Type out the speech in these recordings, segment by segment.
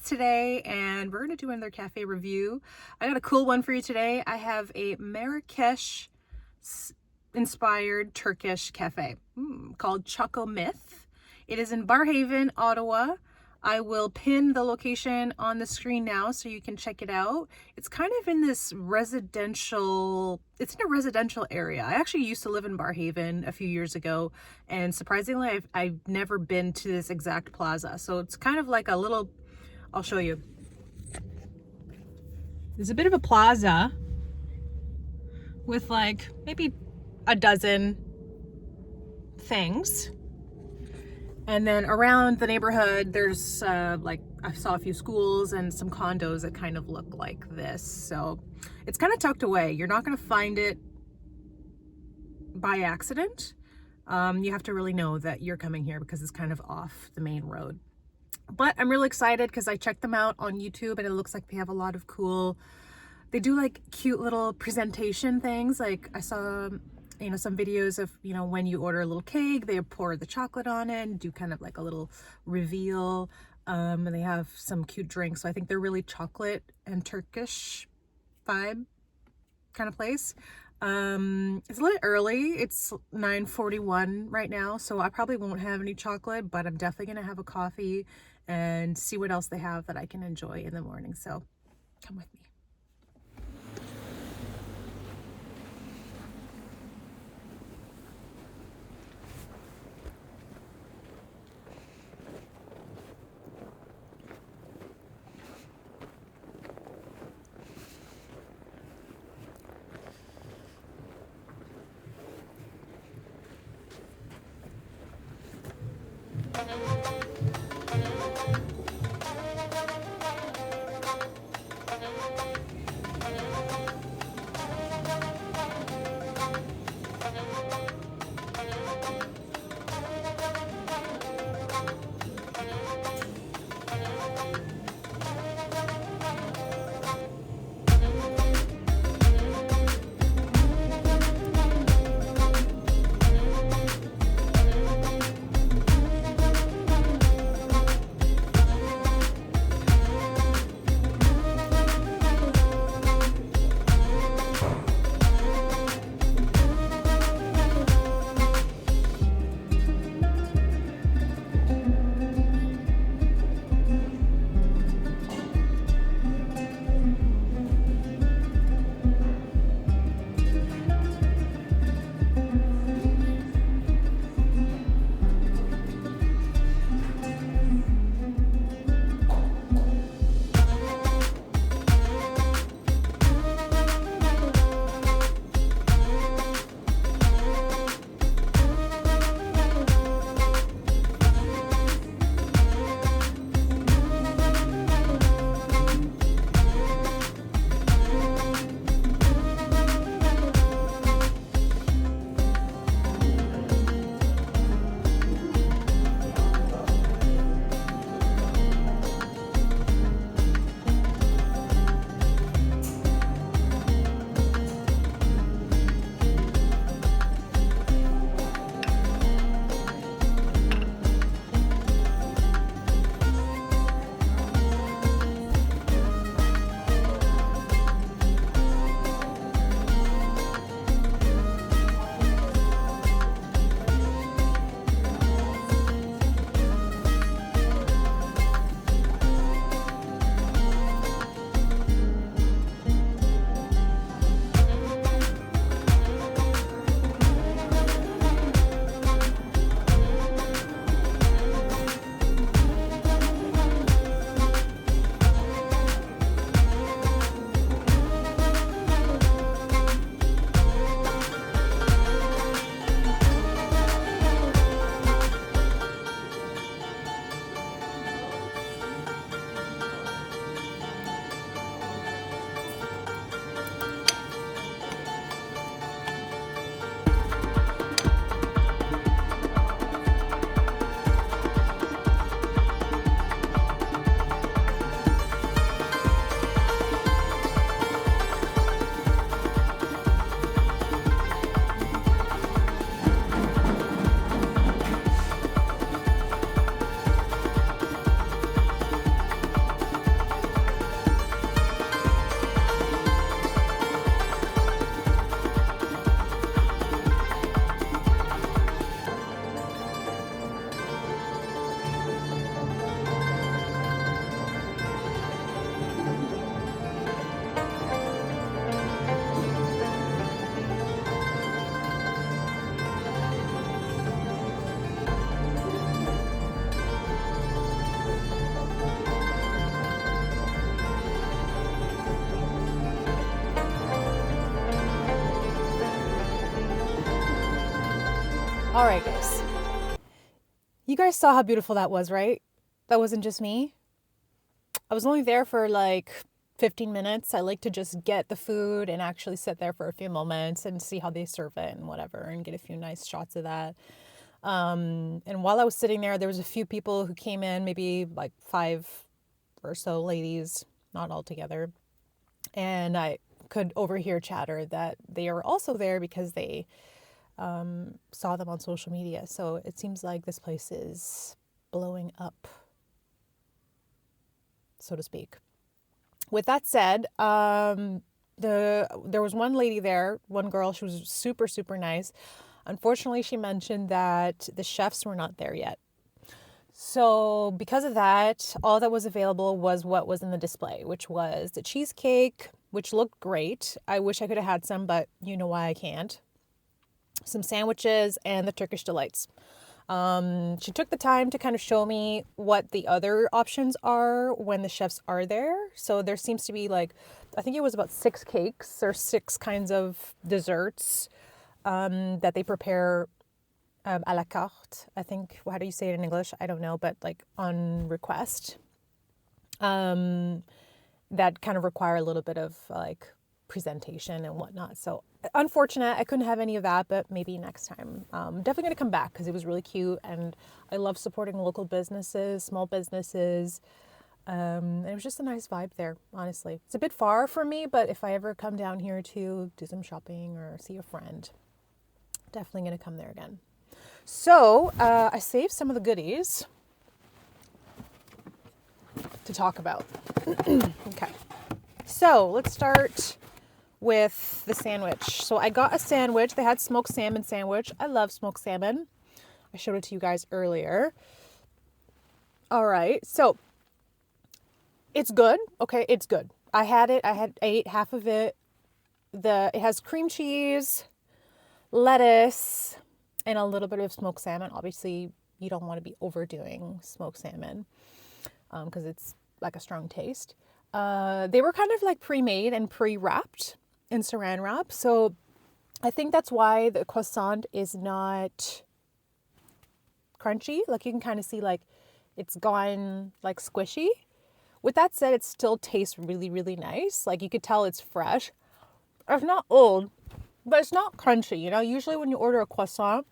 today, and we're going to do another cafe review. I got a cool one for you today. I have a Marrakesh inspired Turkish cafe called Choco Myth. It is in Barrhaven, Ottawa. I will pin the location on the screen now so you can check it out. It's kind of in this residential, it's in a residential area. I actually used to live in Barrhaven a few years ago, and surprisingly, I've never been to this exact plaza. So it's kind of like a little, I'll show you. There's a bit of a plaza with like maybe a dozen things. And then around the neighborhood, there's like I saw a few schools and some condos that kind of look like this. So it's kind of tucked away. You're not going to find it by accident. You have to really know that you're coming here because it's kind of off the main road. But I'm really excited because I checked them out on YouTube and it looks like they have a lot of cool, they do like cute little presentation things. Like I saw some videos of, when you order a little cake, they pour the chocolate on it and do kind of like a little reveal. And they have some cute drinks. So I think they're really chocolate and Turkish vibe kind of place. It's a little early. It's 9:41 right now. So I probably won't have any chocolate, but I'm definitely going to have a coffee and see what else they have that I can enjoy in the morning. So come with me. All right, guys. You guys saw how beautiful that was, right? That wasn't just me. I was only there for like 15 minutes. I like to just get the food and actually sit there for a few moments and see how they serve it and whatever and get a few nice shots of that. And while I was sitting there, there was a few people who came in, maybe like 5 or so ladies, not all together. And I could overhear chatter that they are also there because they saw them on social media. So it seems like this place is blowing up, so to speak. With that said, there was one lady there, one girl. She was super, super nice. Unfortunately, she mentioned that the chefs were not there yet. So because of that, all that was available was what was in the display, which was the cheesecake, which looked great. I wish I could have had some, but you know why I can't. Some sandwiches and the Turkish delights. She took the time to kind of show me what the other options are when the chefs are there. So there seems to be like, I think it was about 6 cakes or 6 kinds of desserts that they prepare à la carte. I think, how do you say it in English? I don't know, but like on request. That kind of require a little bit of like presentation and whatnot. So unfortunate, I couldn't have any of that, but maybe next time. Definitely gonna come back because it was really cute, and I love supporting local businesses, small businesses. And it was just a nice vibe there, honestly. It's a bit far from me, but if I ever come down here to do some shopping or see a friend, definitely gonna come there again. So I saved some of the goodies to talk about. Okay, so let's start with the sandwich. So I got a sandwich. They had smoked salmon sandwich. I love smoked salmon. I showed it to you guys earlier. All right, so it's good. Okay, it's good. I had it. I ate half of it. It has cream cheese, lettuce, and a little bit of smoked salmon. Obviously, you don't want to be overdoing smoked salmon because it's like a strong taste. They were kind of like pre-made and pre-wrapped in saran wrap. So I think that's why the croissant is not crunchy. Like you can kind of see like it's gone like squishy. With that said, it still tastes really, really nice. Like you could tell it's fresh. It's not old, but it's not crunchy. You know, usually when you order a croissant,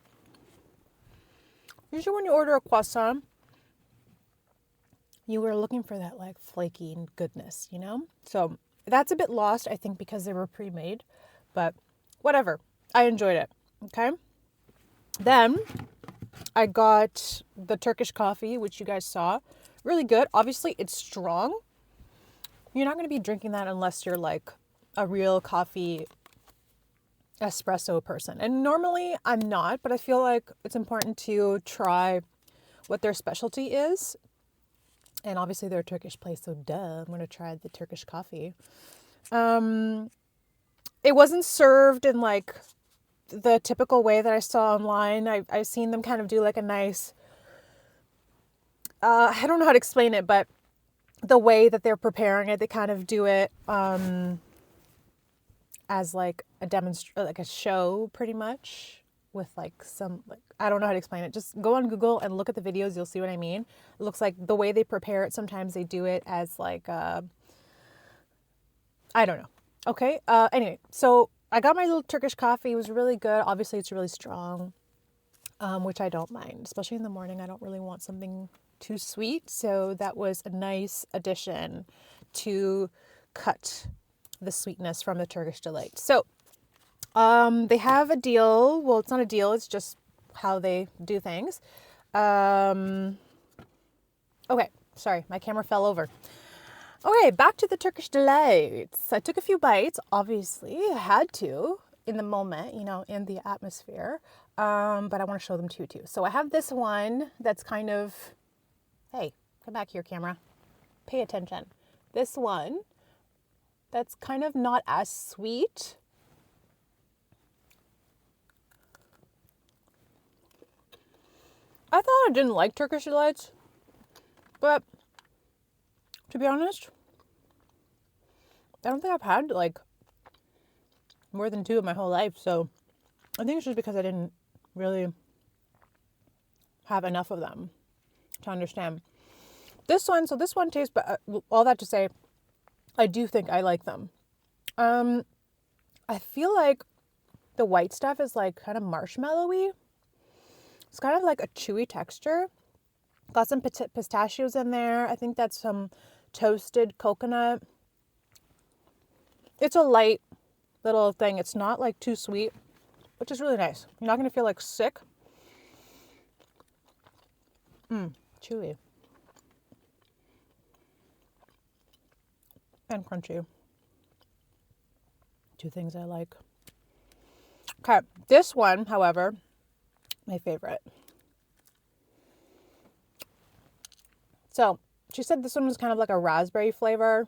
you were looking for that like flaky goodness, you know? So that's a bit lost, I think, because they were pre-made, but whatever. I enjoyed it. Okay. Then I got the Turkish coffee, which you guys saw. Really good. Obviously, it's strong. You're not going to be drinking that unless you're like a real coffee espresso person. And normally I'm not, but I feel like it's important to try what their specialty is. And obviously they're a Turkish place, so duh, I'm going to try the Turkish coffee. It wasn't served in like the typical way that I saw online. I've seen them kind of do like a nice, I don't know how to explain it, but the way that they're preparing it, they kind of do it as like like a show pretty much with like some, like, I don't know how to explain it. Just go on Google and look at the videos. You'll see what I mean. It looks like the way they prepare it, sometimes they do it as like, I don't know. Okay. Anyway, so I got my little Turkish coffee. It was really good. Obviously it's really strong, which I don't mind, especially in the morning. I don't really want something too sweet. So that was a nice addition to cut the sweetness from the Turkish delight. So they have a deal. Well, it's not a deal. It's just how they do things. Okay. Sorry, my camera fell over. Okay, back to the Turkish delights. I took a few bites. Obviously, I had to in the moment, you know, in the atmosphere. But I want to show them to you too. So I have this one that's kind of, hey, come back here, camera. Pay attention. This one that's kind of not as sweet. I thought I didn't like Turkish delights, but to be honest, I don't think I've had like more than 2 in my whole life. So I think it's just because I didn't really have enough of them to understand. This one tastes, but all that to say, I do think I like them. I feel like the white stuff is like kind of marshmallowy. It's kind of like a chewy texture. Got some pistachios in there. I think that's some toasted coconut. It's a light little thing. It's not like too sweet, which is really nice. You're not going to feel like sick. Chewy. And crunchy. Two things I like. Okay, this one, however, my favorite. So, she said this one was kind of like a raspberry flavor.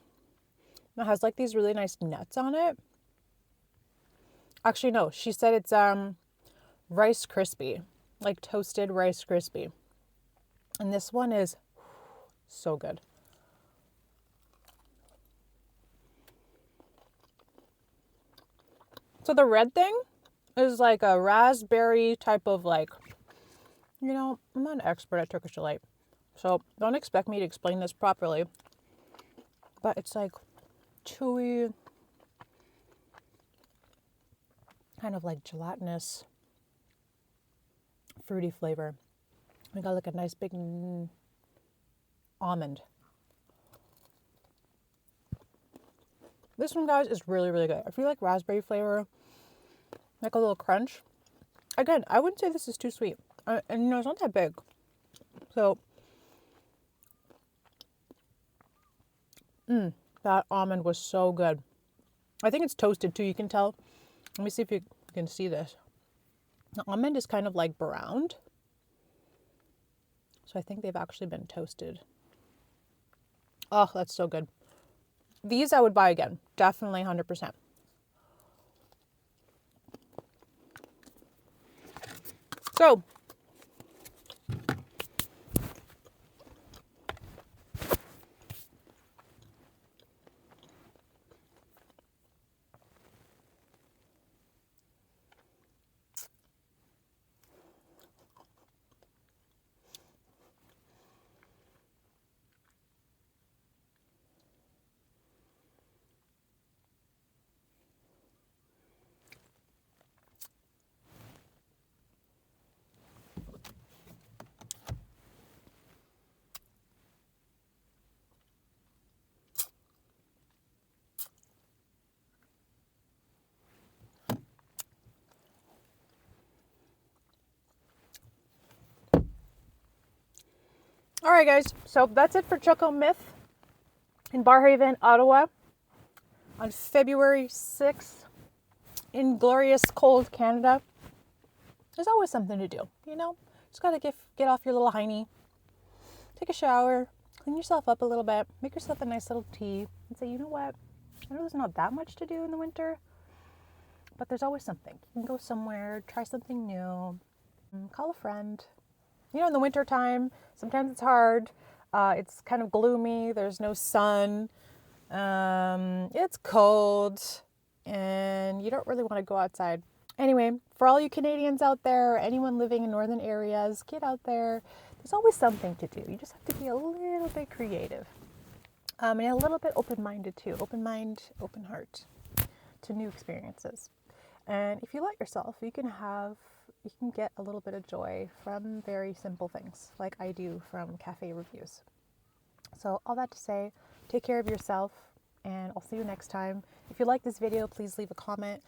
It has like these really nice nuts on it. Actually, no, she said it's Rice Krispie, like toasted Rice Krispie. And this one is so good. So the red thing is like a raspberry type of like, you know, I'm not an expert at Turkish Delight, so don't expect me to explain this properly. But it's like chewy, kind of like gelatinous, fruity flavor. We got like a nice big almond. This one, guys, is really, really good. I feel like raspberry flavor, like a little crunch. Again, I wouldn't say this is too sweet. And, you know, it's not that big. So, that almond was so good. I think it's toasted, too. You can tell. Let me see if you can see this. The almond is kind of like browned. So I think they've actually been toasted. Oh, that's so good. These I would buy again. Definitely 100%. So, all right, guys. So that's it for Choco Myth in Barhaven, Ottawa, on February 6th in glorious cold Canada. There's always something to do, you know? Just gotta get off your little hiney, take a shower, clean yourself up a little bit, make yourself a nice little tea, and say, you know what? I know there's not that much to do in the winter, but there's always something. You can go somewhere, try something new, call a friend. You know, in the winter time, sometimes it's hard. It's kind of gloomy. There's no sun. It's cold, and you don't really want to go outside. Anyway, for all you Canadians out there, or anyone living in northern areas, get out there. There's always something to do. You just have to be a little bit creative, and a little bit open-minded too. Open mind, open heart to new experiences. And if you let yourself, you can get a little bit of joy from very simple things, like I do from cafe reviews. So all that to say, take care of yourself, and I'll see you next time. If you like this video, please leave a comment,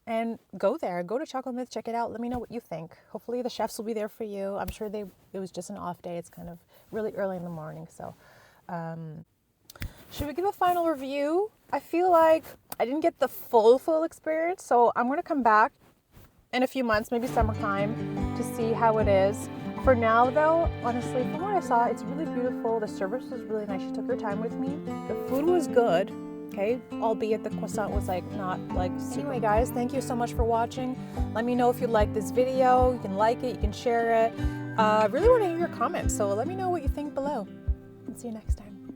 and go to Choco Myth, check it out. Let me know what you think. Hopefully the chefs will be there for you. I'm sure it was just an off day. It's kind of really early in the morning. So should we give a final review? I feel like I didn't get the full experience, so I'm going to come back in a few months, maybe summertime, to see how it is. For now, though, honestly, from what I saw, it's really beautiful. The service was really nice. She took her time with me. The food was good, okay? Albeit the croissant was like not like super. Anyway, guys, thank you so much for watching. Let me know if you like this video. You can like it, you can share it. I really want to hear your comments, so let me know what you think below. And see you next time.